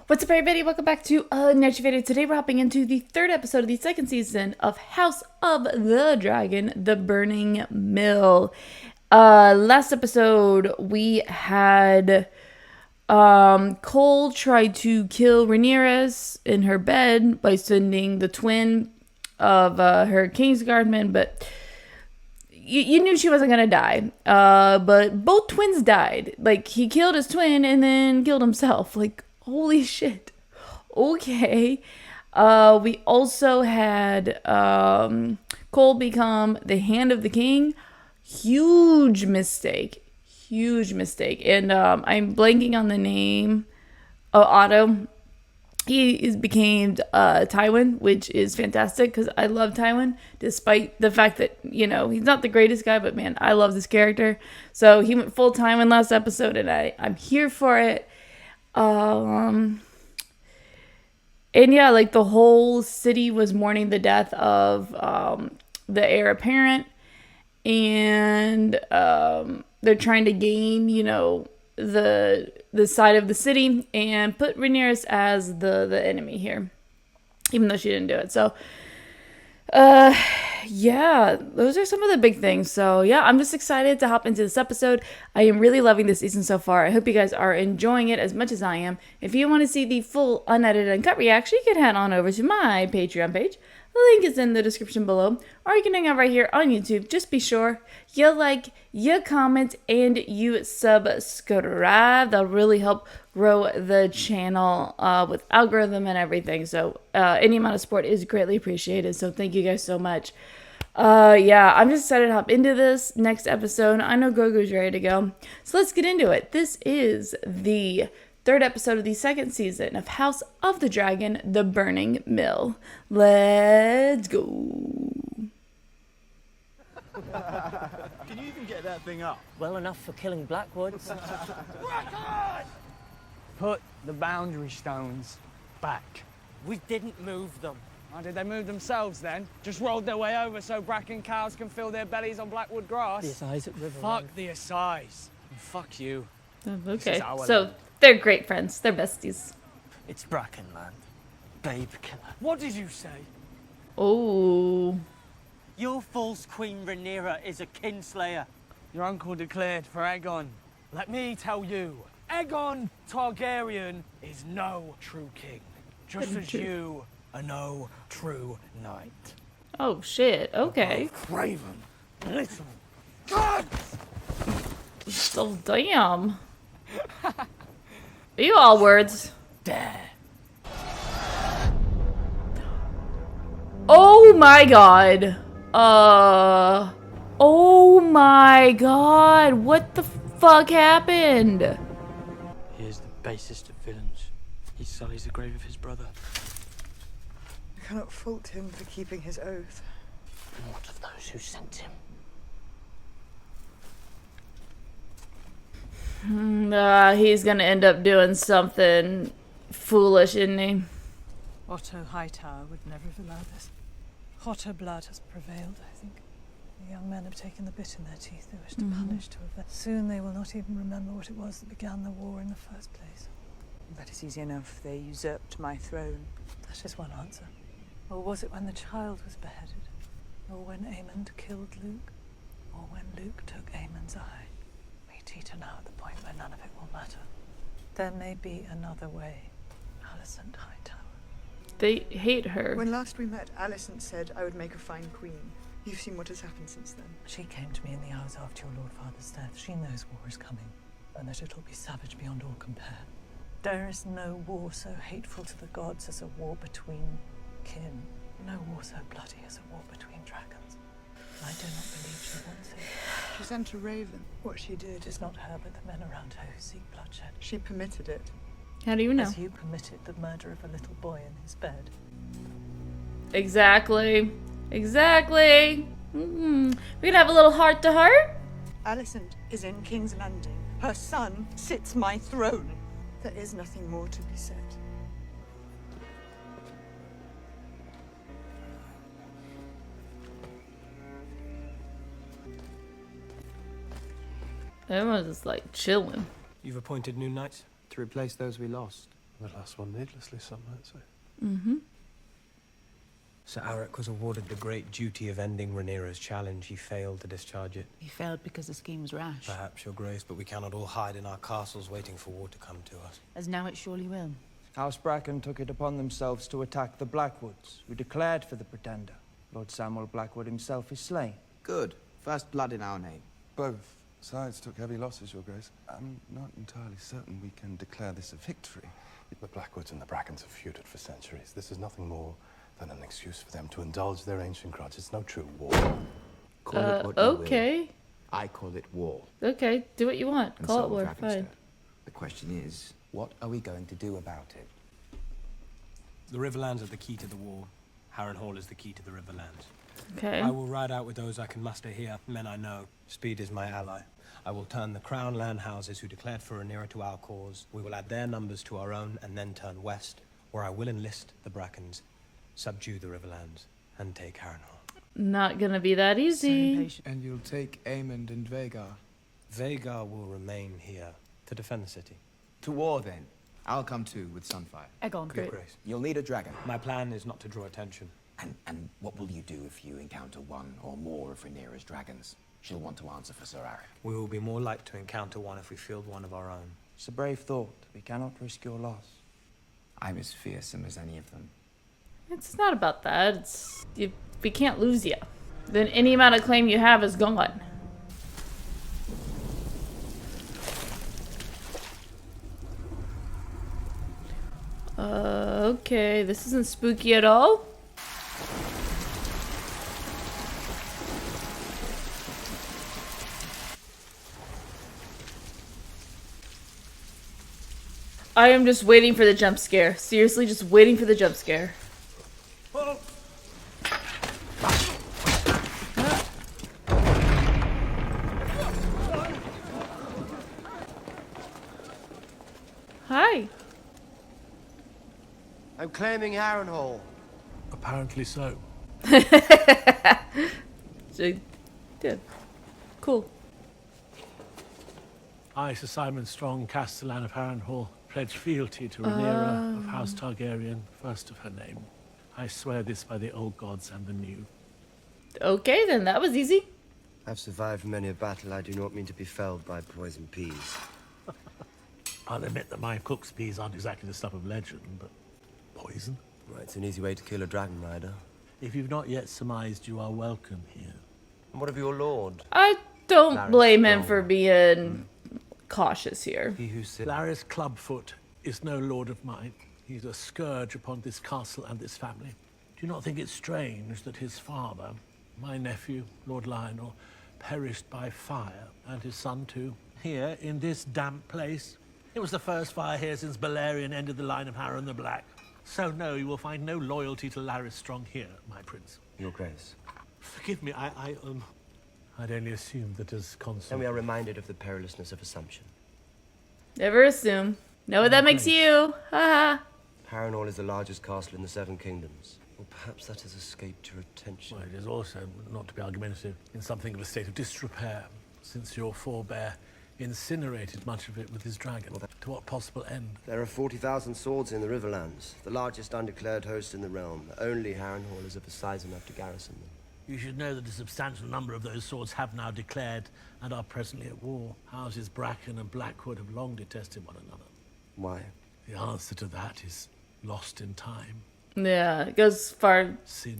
What's up, everybody? Welcome back to another video. Today we're hopping into the third episode of the second season of House of the Dragon, The Burning Mill. Last episode we had Cole try to kill Rhaenyra in her bed by sending the twin of her Kingsguardman, but you knew she wasn't gonna die. But both twins died. Like, he killed his twin and then killed himself. Like, holy shit. Okay. We also had Cole become the Hand of the King. Huge mistake. Huge mistake. And I'm blanking on the name. Oh, Otto. He became Tywin, which is fantastic because I love Tywin, despite the fact that, you know, he's not the greatest guy, but man, I love this character. So he went full Tywin last episode, and I'm here for it. And yeah, like, the whole city was mourning the death of the heir apparent, and they're trying to gain, you know, the side of the city and put Rhaenyra as the enemy here, even though she didn't do it. So yeah, those are some of the big things. So yeah, I'm just excited to hop into this episode. I am really loving this season so far. I hope you guys are enjoying it as much as I am. If you want to see the full unedited and cut reaction, you can head on over to my Patreon page. The link is in the description below, or you can hang out right here on YouTube. Just be sure you like, you comment, and you subscribe. That'll really help grow the channel with algorithm and everything. So any amount of support is greatly appreciated. So thank you guys so much. Yeah, I'm just excited to hop into this next episode. I know Grogu's ready to go. So let's get into it. This is the third episode of the second season of House of the Dragon, The Burning Mill. Let's go. Can you even get that thing up? Well enough for killing Blackwoods. Put the boundary stones back. We didn't move them. Why did they move themselves then? Just rolled their way over so Bracken cows can fill their bellies on Blackwood grass? The Assize at River Fuck Road. the Assize. And fuck you. Okay, our so land. they're great friends. They're besties. It's Brackenland. Babe killer. What did you say? Oh. Your false queen Rhaenyra is a kinslayer. Your uncle declared for Aegon. Let me tell you, Aegon Targaryen is no true king. Just as you are no true knight. Oh, shit. Okay. Craven. Little. God! So, damn. Are you all words? Dare. Oh my god. Oh my god. What the fuck happened? He is the basest of villains. He sullies the grave of his brother. I cannot fault him for keeping his oath. And what of those who sent him? He's gonna end up doing something foolish, isn't he? Otto Hightower would never have allowed this. Hotter blood has prevailed, I think. The young men have taken the bit in their teeth they wish to punish, to avenge. Soon they will not even remember what it was that began the war in the first place. That is easy enough. They usurped my throne. That is one answer. Or was it when the child was beheaded? Or when Aemond killed Luke? Or when Luke took Aemond's eye? We teeter now at the point where none of it will matter. There may be another way. Alicent Hightower. They hate her. When last we met, Alicent said I would make a fine queen. You've seen what has happened since then. She came to me in the hours after your Lord Father's death. She knows war is coming, and that it'll be savage beyond all compare. There is no war so hateful to the gods as a war between kin. No war so bloody as a war between dragons. I do not believe she wants it. She sent a raven. What she did It is not her, but the men around her who seek bloodshed. she permitted it. How do you know? As you permitted the murder of a little boy in his bed. Exactly. Exactly. We could have a little heart to heart. Alicent is in King's Landing. Her son sits my throne. There is nothing more to be said. Everyone's just like chilling. You've appointed new knights? To replace those we lost. The last one needlessly, some might say. Mm-hmm. Sir Alaric was awarded the great duty of ending Rhaenyra's challenge. He failed to discharge it. He failed because the scheme was rash. Perhaps, Your Grace, but we cannot all hide in our castles waiting for war to come to us. As now it surely will. House Bracken took it upon themselves to attack the Blackwoods, who declared for the Pretender. Lord Samuel Blackwood himself is slain. Good. First blood in our name. Both sides took heavy losses, Your Grace. I'm not entirely certain we can declare this a victory. The Blackwoods and the Brackens have feuded for centuries. This is nothing more than an excuse for them to indulge their ancient grudge. It's no true war. Call it what you okay. will. I call it war. Okay, do what you want. And Call so it will war, Dragonstone. fine. The question is, what are we going to do about it? The Riverlands are the key to the war. Harrenhal is the key to the Riverlands. Okay. I will ride out with those I can muster here, men I know. Speed is my ally. I will turn the crown land houses who declared for Rhaenyra to our cause. We will add their numbers to our own and then turn west, where I will enlist the Brackens, subdue the Riverlands, and take Harrenhal. Not gonna be that easy. And you'll take Aemond and Vhagar. Vhagar will remain here to defend the city. To war, then. I'll come too with Sunfire. Aegon. Your Grace. You'll need a dragon. My plan is not to draw attention. And what will you do if you encounter one or more of Rhaenyra's dragons? She'll want to answer for Sir Alaric. We will be more like to encounter one if we field one of our own. It's a brave thought. We cannot risk your loss. I'm as fearsome as any of them. It's not about that. It's we can't lose you. Then any amount of claim you have is gone. Okay, this isn't spooky at all. I am just waiting for the jump scare. Seriously, just waiting for the jump scare. Hi. I'm claiming Harrenhal. Apparently so. So, yeah. Cool. I, Sir Simon Strong, Castellan of Harrenhal, pledge fealty to Rhaenyra of House Targaryen, first of her name. I swear this by the old gods and the new. Okay, then that was easy. I've survived many a battle. I do not mean to be felled by poison peas. I'll admit that my cook's peas aren't exactly the stuff of legend, but poison? Right, it's an easy way to kill a dragon rider. If you've not yet surmised, you are welcome here. And what of your lord? I don't Larys blame him Strong. for being cautious here. He who sits... Larys Clubfoot is no lord of mine. He's a scourge upon this castle and this family. Do you not think it strange that his father, my nephew, Lord Lionel, perished by fire, and his son too, here in this damp place? It was the first fire here since Balerion ended the line of Harren the Black. So no, you will find no loyalty to Larys Strong here, my prince. Your Grace. Forgive me, I'd only assumed that as consort. And we are reminded of the perilousness of assumption. Never assume. Know what that makes you. Haha. Harrenhal is the largest castle in the Seven Kingdoms. Or perhaps that has escaped your attention. Well, it is also, not to be argumentative, in something of a state of disrepair, since your forebear incinerated much of it with his dragon. To what possible end? There are 40,000 swords in the Riverlands, the largest undeclared host in the realm. Only Harrenhal is of a size enough to garrison them. You should know that a substantial number of those swords have now declared and are presently at war. Houses Bracken and Blackwood have long detested one another. Why? The answer to that is lost in time. Yeah, it goes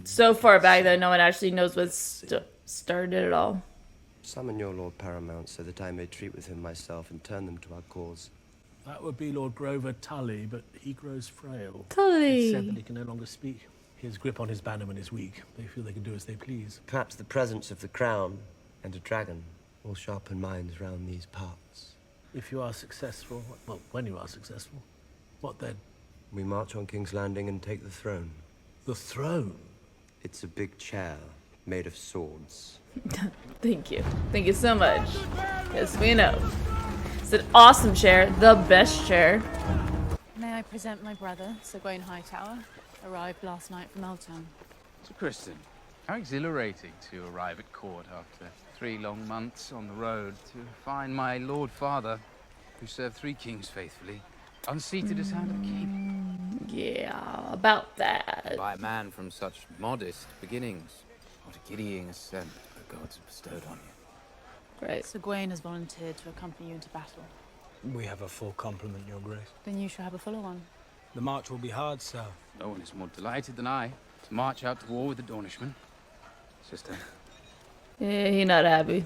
so far back that no one actually knows what started it all. Summon your Lord Paramount so that I may treat with him myself and turn them to our cause. That would be Lord Grover Tully, but he grows frail. Tully. It's said that he can no longer speak. His grip on his bannerman is weak. They feel they can do as they please. Perhaps the presence of the crown and a dragon will sharpen minds round these parts. If you are successful, well, when you are successful, what then? We march on King's Landing and take the throne. The throne? It's a big chair made of swords. Thank you. Thank you so much. Yes, we know. It's an awesome chair. The best chair. May I present my brother, Sir Gawain Hightower, arrived last night from Elton. Sir Kristen, how exhilarating to arrive at court after 3 long months on the road to find my Lord Father, who served 3 kings faithfully, unseated as Hand of the Keep. Yeah, about that. By a man from such modest beginnings. What a giddying ascent the gods have bestowed on you. Great. Sir Gawain has volunteered to accompany you into battle. We have a full complement, Your Grace. Then you shall have a fuller one. The march will be hard, sir. No one is more delighted than I to march out to war with the Dornishmen. Sister. Yeah, he's not happy.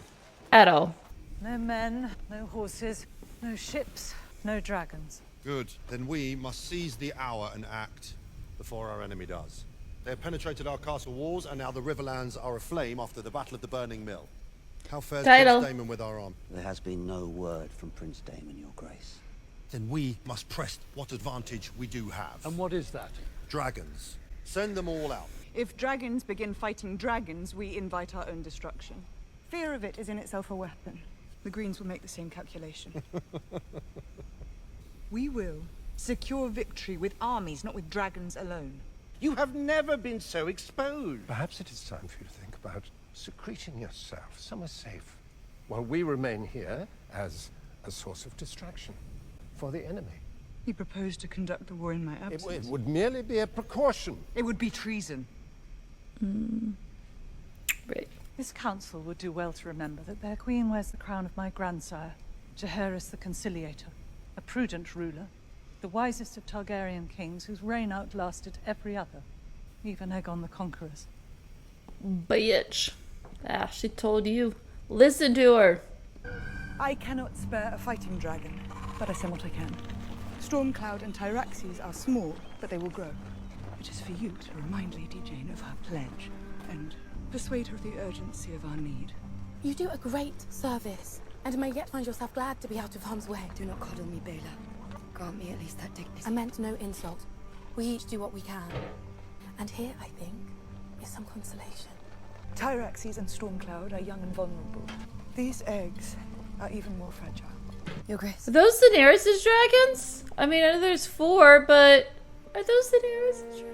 At all. No men, no horses, no ships, no dragons. Good. Then we must seize the hour and act before our enemy does. They have penetrated our castle walls, and now the Riverlands are aflame after the Battle of the Burning Mill. How fares Prince Daemon with our arm? There has been no word from Prince Daemon, Your Grace. Then we must press what advantage we do have. And what is that? Dragons. Send them all out. If dragons begin fighting dragons, we invite our own destruction. Fear of it is in itself a weapon. The Greens will make the same calculation. We will secure victory with armies, not with dragons alone. You have never been so exposed. Perhaps it is time for you to think about secreting yourself somewhere safe, while we remain here as a source of distraction for the enemy. He proposed to conduct the war in my absence. It would merely be a precaution. It would be treason. Right. This council would do well to remember that their queen wears the crown of my grandsire, Jaehaerys the Conciliator, a prudent ruler, the wisest of Targaryen kings whose reign outlasted every other, even Aegon the Conqueror's. Bitch. Ah, she told you. Listen to her. I cannot spare a fighting dragon, but I send what I can. Stormcloud and Tyraxes are small, but they will grow. It is for you to remind Lady Jane of her pledge, and persuade her of the urgency of our need. You do a great service, and may yet find yourself glad to be out of harm's way. Do not coddle me, Baela. Grant me at least that dignity. I meant no insult. We each do what we can. And here, I think, is some consolation. Tyraxes and Stormcloud are young and vulnerable. These eggs are even more fragile. Your Grace. Are those Daenerys' dragons? I mean, I know there's 4, but are those Daenerys' dragons?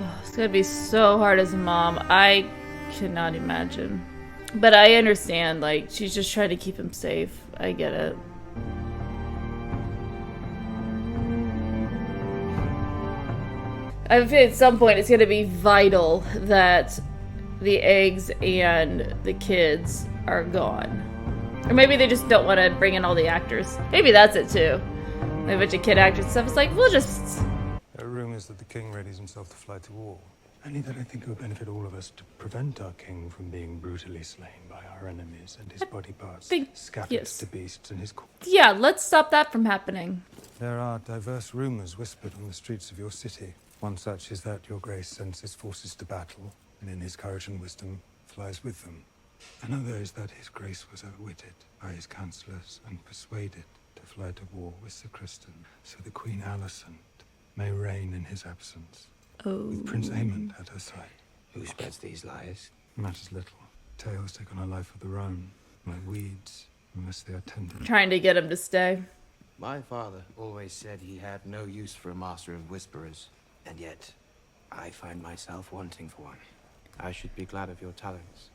Oh, it's gonna be so hard as a mom. I cannot imagine. But I understand, like, she's just trying to keep him safe. I get it. I feel at some point it's going to be vital that the eggs and the kids are gone. Or maybe they just don't want to bring in all the actors. Maybe that's it too. Like a bunch of kid actors and stuff. It's like, we'll just... There are rumors that the king readies himself to fly to war. Only that I think it would benefit all of us to prevent our king from being brutally slain by our enemies and his body parts scattered to beasts in his court. Yeah, let's stop that from happening. There are diverse rumors whispered on the streets of your city. One such is that your grace sends his forces to battle, and in his courage and wisdom flies with them. Another is that his grace was outwitted by his councillors and persuaded to fly to war with Sir Criston, so the Queen Alicent may reign in his absence. With Prince Aemond at her side. Who spreads these lies? Matters little. Tales take on a life of their own, like weeds, unless they are tended. Trying to get him to stay. My father always said he had no use for a master of whisperers, and yet I find myself wanting for one. I should be glad of your talents.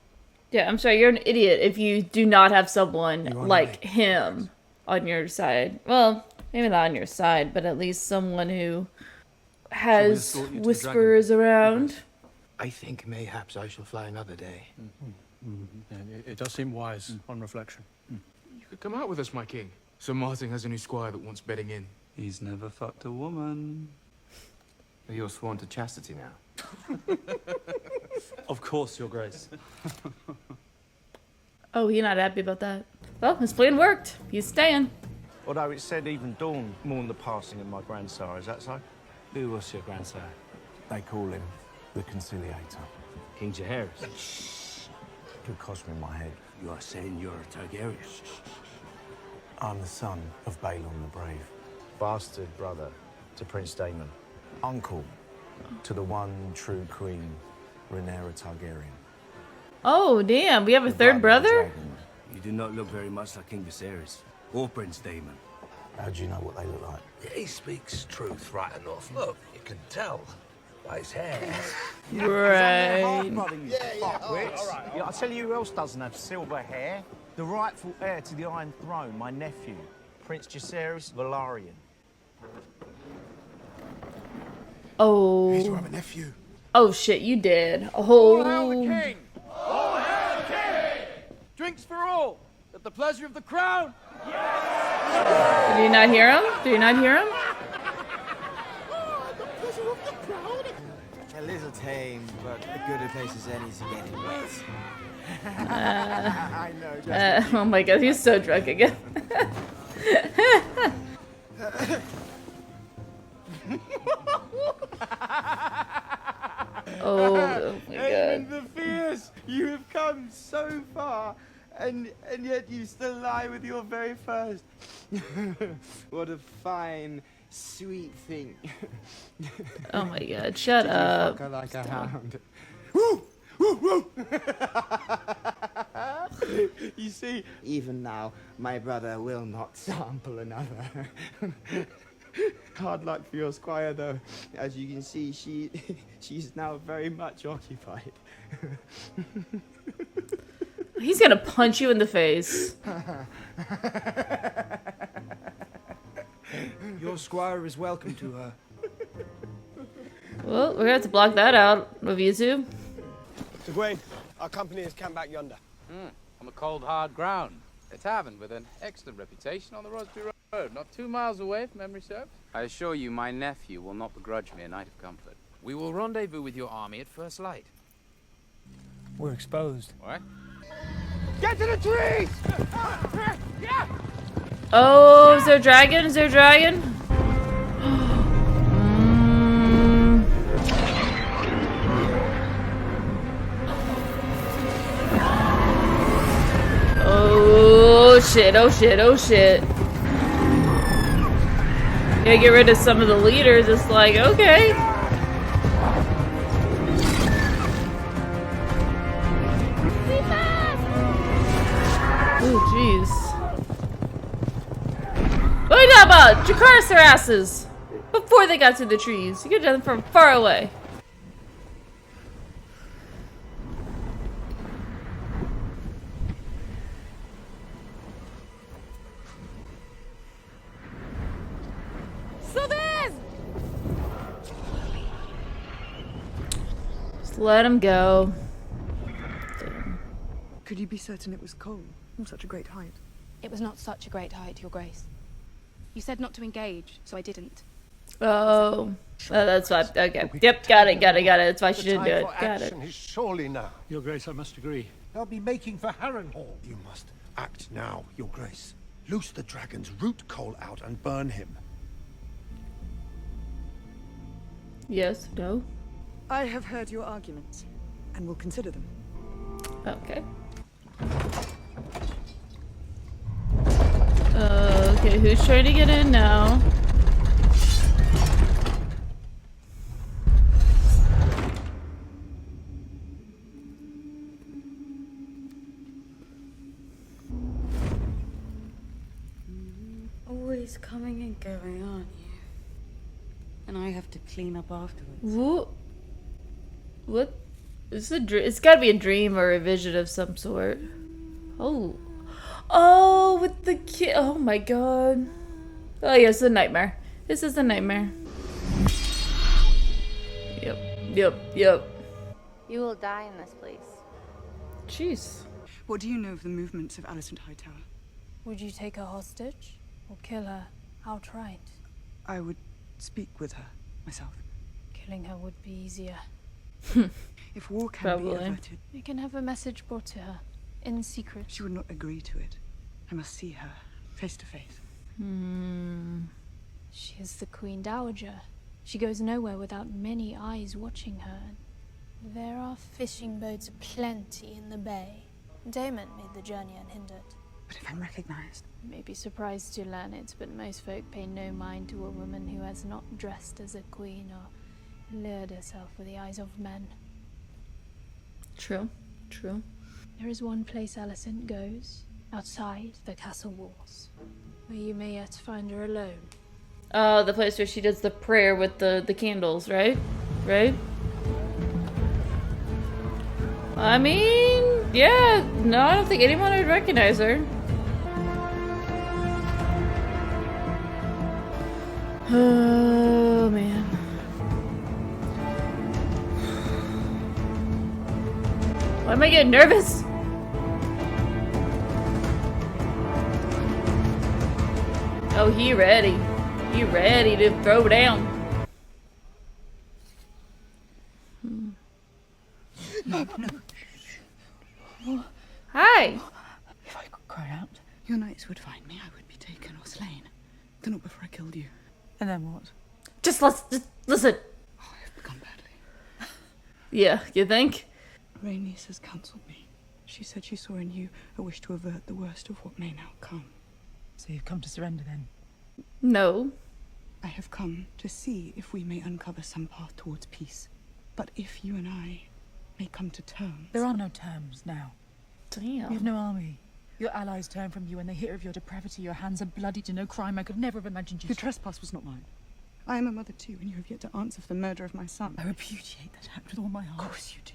Yeah, I'm sorry, you're an idiot if you do not have someone like him on your side. Well, maybe not on your side, but at least someone who has whisperers around. I think mayhaps I shall fly another day. Yeah, it does seem wise on reflection. You could come out with us, my king. Sir Martin has a new squire that wants bedding in. He's never fucked a woman. You're sworn to chastity now. Of course, Your Grace. Oh, you're not happy about that. Well, his plan worked. He's staying. Although it said even Dawn mourned the passing of my grandsire, is that so? Who was your grandsire? They call him the Conciliator. King Jaehaerys. Could cost me my head. You are saying you're a Targaryen? I'm the son of Balon the Brave. Bastard brother to Prince Daemon. Uncle to the one true queen, Rhaenyra Targaryen. Oh, damn. We have a third brother? You do not look very much like King Viserys or Prince Daemon. How do you know what they look like? He speaks truth right enough. Look, you can tell. by his hair. Right. Yeah, I'll tell you who else doesn't have silver hair. The rightful heir to the Iron Throne, my nephew, Prince Jacaerys Velaryon. Oh. He's to have a nephew. Oh shit, you did. All hail the Oh. king! All hail the king! Drinks for all, at the pleasure of the crown. Did you not hear him? Did you not hear him? A little tame, but a good a place as any to get it wet. I know, Oh my god, he's so drunk again. Oh my Aemon god. the Fierce, you have come so far, and yet you still lie with your very first. What a fine, sweet thing. Oh my god, shut Did you up. fuck her like a Stop. hound? Woo! Woo! Woo! You see, even now, my brother will not sample another. Hard luck for your squire, though. As you can see, she's now very much occupied. He's gonna punch you in the face. Your squire is welcome to her. Well, we're gonna have to block that out of YouTube. Sir Gawain, our company has camped back yonder. On the cold, hard ground. A tavern with an excellent reputation on the Rosby Road, not 2 miles away, if memory serves. I assure you, my nephew will not begrudge me a night of comfort. We will rendezvous with your army at first light. We're exposed. All right? Get to the trees! Oh, is there a dragon? Is there a dragon? Oh shit, oh shit, oh shit. Gotta get rid of some of the leaders. It's like, okay. Oh jeez. What are you talking about? Jakar their asses before they got to the trees. You could have done them from far away. Just let him go. Could you be certain it was cold from such a great height? It was not such a great height, Your Grace. You said not to engage, so I didn't. Oh, that's fine. Okay. Yep, got it. That's why she didn't do it. Got it. Is surely now. Your Grace, I must agree. They'll be making for Harrenhal. You must act now, Your Grace. Loose the dragons, root Cole out, and burn him. Yes, no. I have heard your arguments, and will consider them. Okay. Okay, who's trying to get in now? Always coming and going, aren't you? And I have to clean up afterwards. What? Is this a it's gotta be a dream or a vision of some sort. Oh, with the kid. Oh my god. Oh yeah, it's a nightmare. This is a nightmare. Yep. You will die in this place. Jeez. What do you know of the movements of Alicent Hightower? Would you take her hostage or kill her outright? I would speak with her myself. Killing her would be easier. If war can Probably. be averted, We can have a message brought to her in secret. she would not agree to it. I must see her face to face. She is the Queen Dowager. She goes nowhere without many eyes watching her. There are fishing boats aplenty in the bay. Damon made the journey unhindered. But if I'm recognized, You may be surprised to learn it, but most folk pay no mind to a woman who has not dressed as a queen or lured herself with the eyes of men. True. There is one place Alicent goes, outside the castle walls, where you may yet find her alone. Oh, the place where she does the prayer with the candles, right? right? I mean, yeah, no, I don't think anyone would recognize her. Oh, man. Why am I getting nervous? Oh, he ready. He ready to throw down. No. Hi. If I could cry out, your knights would find me. I would be taken or slain. Though not before I killed you. And then what? Just listen. Oh, I've begun badly. Yeah, you think? Rhaenys has counselled me. She said she saw in you a wish to avert the worst of what may now come. So you've come to surrender then? No. I have come to see if we may uncover some path towards peace. But if you and I may come to terms... There are no terms now. Damn. You have no army. Your allies turn from you when they hear of your depravity. Your hands are bloody to no crime. I could never have imagined you... The trespass was not mine. I am a mother too, and you have yet to answer for the murder of my son. I repudiate that act with all my heart. Of course you do.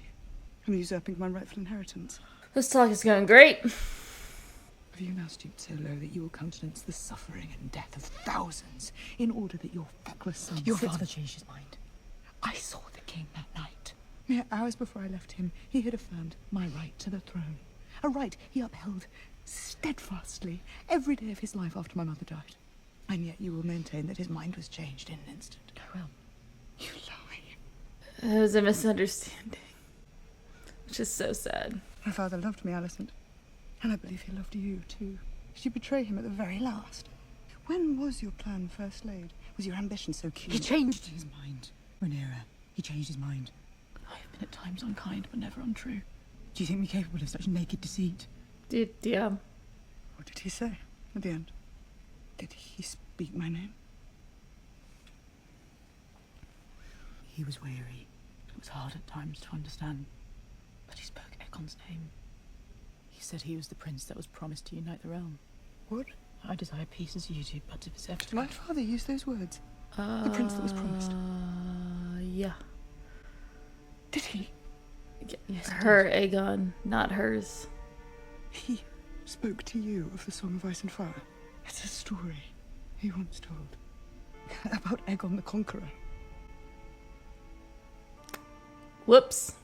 I'm usurping my rightful inheritance. This talk is going great. Have you now stooped so low that you will countenance the suffering and death of thousands in order that your feckless son... Your father changed his mind. I saw the king that night. Mere hours before I left him, he had affirmed my right to the throne. A right he upheld steadfastly every day of his life after my mother died. And yet you will maintain that his mind was changed in an instant. I will. You lie. It was a misunderstanding. Which is so sad. My father loved me, Alicent. And I believe he loved you, too. Did you betray him at the very last? When was your plan first laid? Was your ambition so keen? He changed his mind, Rhaenyra. He changed his mind. I have been at times unkind, but never untrue. Do you think me capable of such naked deceit? Yeah. What did he say at the end? Did he speak my name? He was weary. It was hard at times to understand. But he spoke Aegon's name. He said he was the prince that was promised to unite the realm. What? I desire peace as you do, but to possess... Did my father use those words? The prince that was promised? Yeah. Did he? Yes, her Aegon, not hers. He spoke to you of the Song of Ice and Fire. It's a story he once told. About Aegon the Conqueror. Whoops.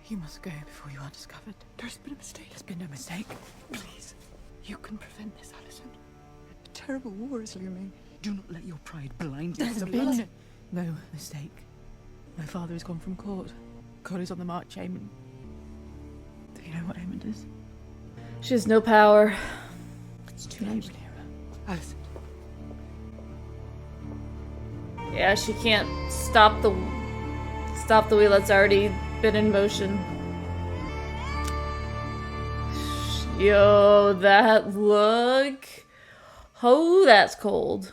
You must go before you are discovered. There's been a mistake. There's been no mistake. Please, you can prevent this, Alicent. A terrible war is looming. Do not let your pride blind you. There's been no mistake. My father has gone from court. God is on the march, Aemon. Do you know what Aemon is? She has no power. It's too late, Rhaenyra. Alicent. Yeah, she can't stop the wheel that's already been in motion. Yo, that look. Oh, that's cold.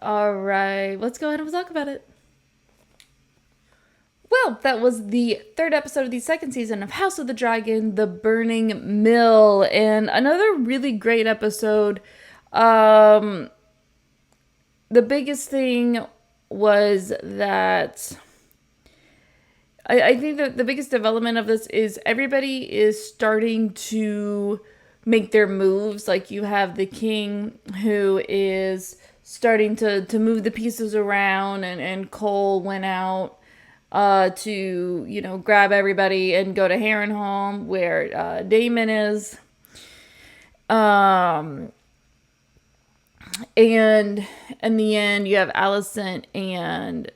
Alright, let's go ahead and talk about it. Well, that was the third episode of the second season of House of the Dragon, The Burning Mill, and another really great episode. The biggest thing was that I think that the biggest development of this is everybody is starting to make their moves. Like, you have the king who is starting to move the pieces around, and Cole went out to, you know, grab everybody and go to Harrenhal, where Daemon is. And in the end, you have Alicent and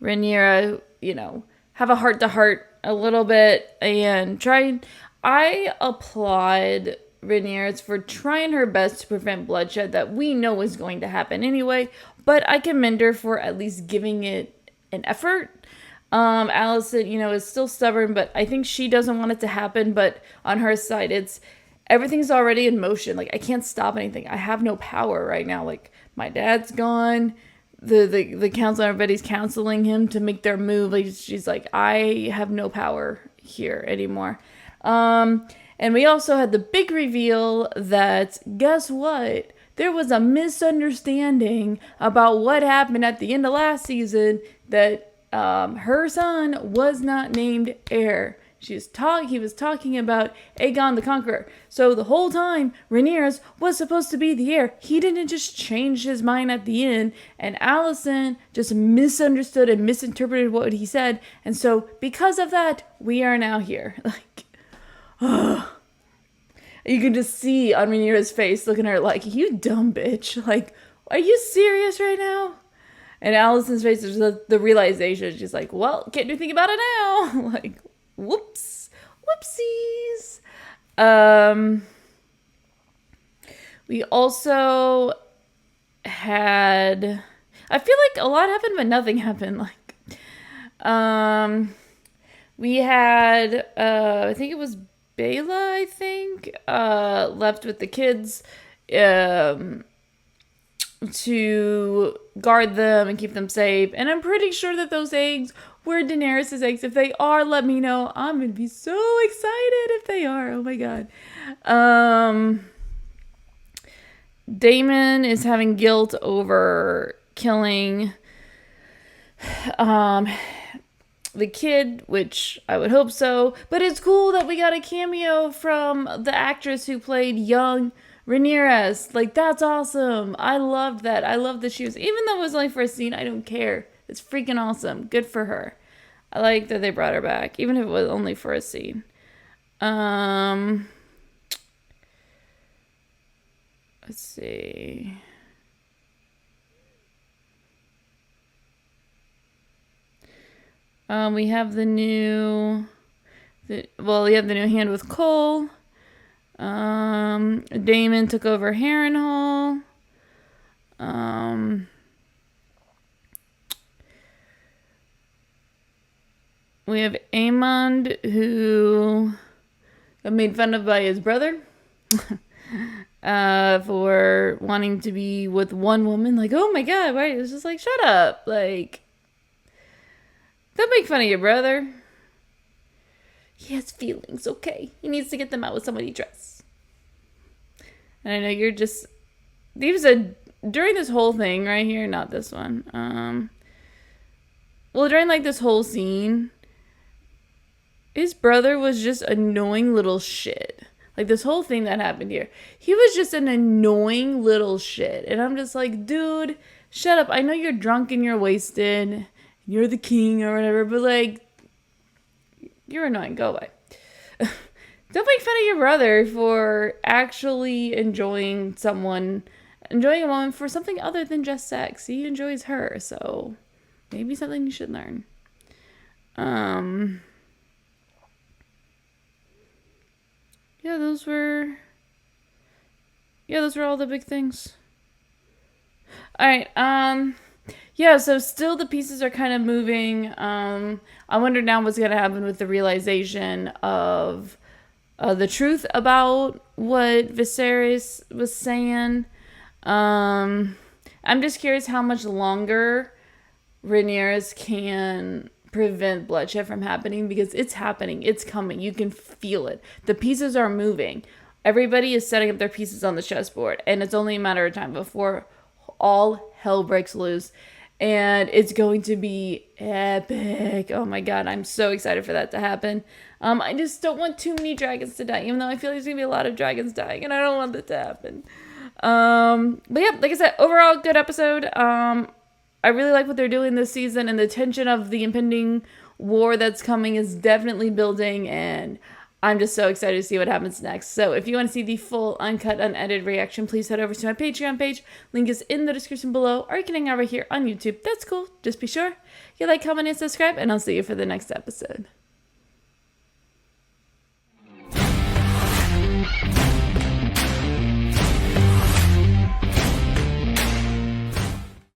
Rhaenyra, you know, have a heart-to-heart a little bit and try. I applaud Rhaenyra for trying her best to prevent bloodshed that we know is going to happen anyway, but I commend her for at least giving it an effort. Alicent, you know, is still stubborn, but I think she doesn't want it to happen, but on her side, everything's already in motion. Like, I can't stop anything. I have no power right now. Like, my dad's gone. The council, everybody's counseling him to make their move. Like, she's like, I have no power here anymore. And we also had the big reveal that, guess what? there was a misunderstanding about what happened at the end of last season, that her son was not named heir. He was talking about Aegon the Conqueror. So the whole time, Rhaenyra was supposed to be the heir. He didn't just change his mind at the end, and Alicent just misunderstood and misinterpreted what he said. And so because of that, we are now here. Like, you can just see on Rhaenyra's face, looking at her like, you dumb bitch. Like, are you serious right now? And Alicent's face is the realization. She's like, well, can't do anything about it now. Like, whoops. Whoopsies. We also had, I feel like a lot happened, but nothing happened. Like, we had, I think it was Bela, left with the kids, to guard them and keep them safe. And I'm pretty sure that those eggs were Daenerys' eggs. If they are, let me know. I'm gonna be so excited if they are. Oh my god. Daemon is having guilt over killing the kid, which I would hope so. But it's cool that we got a cameo from the actress who played young Rhaenyra. Like, that's awesome. I loved that. I love that she was, even though it was only for a scene, I don't care. It's freaking awesome. Good for her. I like that they brought her back, even if it was only for a scene. Let's see. We have the new Hand with Cole. Daemon took over Harrenhal. We have Aemond, who got made fun of by his brother for wanting to be with one woman. Like, oh my god, right? It's just like, shut up. Like, don't make fun of your brother. He has feelings, okay? He needs to get them out with somebody he trusts. And I know you're just... during this whole thing right here, not this one. During like this whole scene, his brother was just annoying little shit. Like, this whole thing that happened here, he was just an annoying little shit. And I'm just like, dude, shut up. I know you're drunk and you're wasted, and you're the king or whatever, but like, you're annoying. Go away. Don't make fun of your brother for actually enjoying a woman for something other than just sex. He enjoys her, so maybe something you should learn. Yeah, those were all the big things. Alright, yeah, so still the pieces are kind of moving. I wonder now what's going to happen with the realization of the truth about what Viserys was saying. I'm just curious how much longer Rhaenyra can prevent bloodshed from happening, because it's happening. It's coming. You can feel it. The pieces are moving. Everybody is setting up their pieces on the chessboard, and it's only a matter of time before all hell breaks loose. And it's going to be epic. Oh my god, I'm so excited for that to happen. I just don't want too many dragons to die, even though I feel like there's going to be a lot of dragons dying, and I don't want that to happen. But yeah, like I said, overall, good episode. I really like what they're doing this season, and the tension of the impending war that's coming is definitely building, and I'm just so excited to see what happens next. So if you want to see the full, uncut, unedited reaction, please head over to my Patreon page. Link is in the description below, or you can hang out right here on YouTube. That's cool. Just be sure you like, comment, and subscribe, and I'll see you for the next episode.